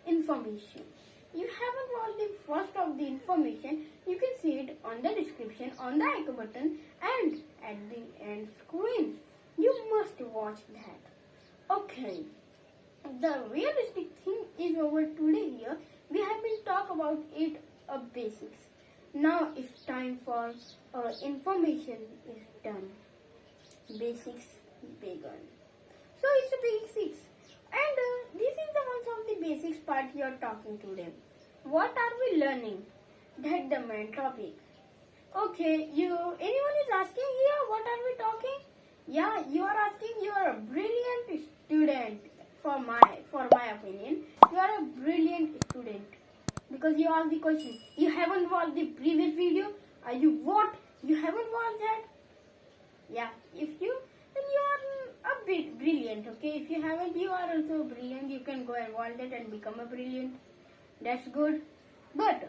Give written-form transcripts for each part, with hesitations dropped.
information. You haven't watched the first of the information, you can see it on the description, on the icon button and at the end screen. You must watch that. Okay, the realistic thing is over today here. We have been talk about it basics. Now it's time for information is done. Basics begun. So it's the basics. And this is the one of the basics part we are talking today. What are we learning? That's the main topic. Okay, anyone is asking here what are we talking? Yeah, you are asking. You are a brilliant student. For my opinion, you are a brilliant student because you asked the question. You haven't watched the previous video. Are you what? You haven't watched that? Yeah, if you then you are a bit brilliant. Okay, if you haven't, you are also brilliant. You can go and watch that and become a brilliant. That's good. But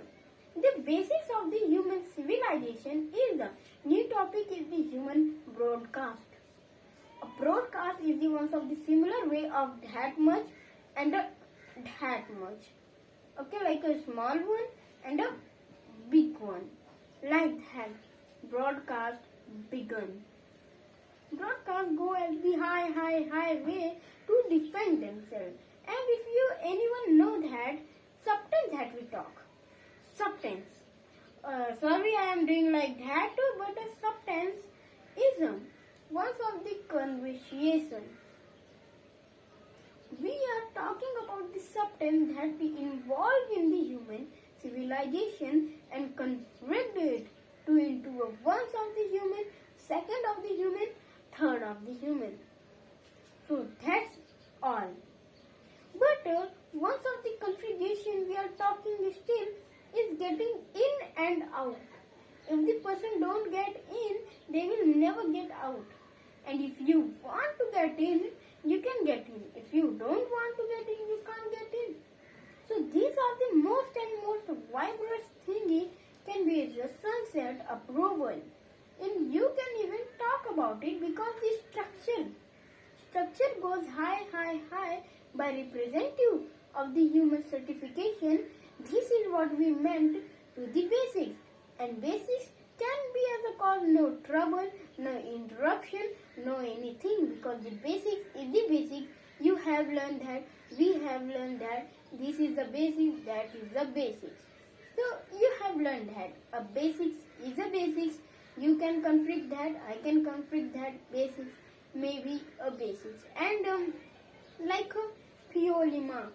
the basics of the human civilization is the new topic is the human broadcast. A broadcast is the one of the similar way of that much and a that much. Okay, like a small one and a big one. Like that. Broadcast begun. Broadcast go at the high way to defend themselves. And if anyone know that, substance that we talk. Substance. Sorry I am doing like that too, but a substance is one of the conversation. We are talking about the substance that we involve in the human civilization and convert it into a once of the human, second of the human, third of the human. So that's all. But once of the configuration we are talking still is getting in and out. If the person don't get in, they will never get out. And if you want to get in, you can get in. If you don't want to get in, you can't get in. So these are the most and most vibrant thingy can be the sunset approval. And you can even talk about it because the structure goes high by representative of the human certification. This is what we meant to the basics. And basics can be as a cause no trouble, no interruption, no anything, because the basics is the basic. You have learned that, we have learned that, this is the basic, that is the basics. So you have learned that a basics is a basics. You can conflict that, I can conflict that, basics maybe a basics. And like a Piolima,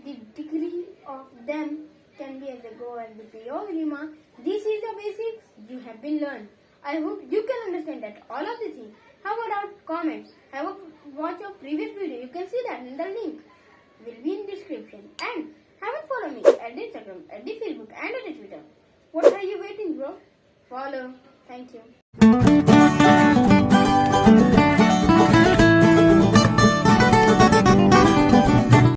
the degree of them can be as a go as the Piolima. This is the basics you have been learned. I hope you can understand that all of the things. How about comments? Have a watch your previous video. You can see that in the link will be in description. And follow me at the Instagram, at the Facebook and at the Twitter. What are you waiting, bro? Follow. Thank you.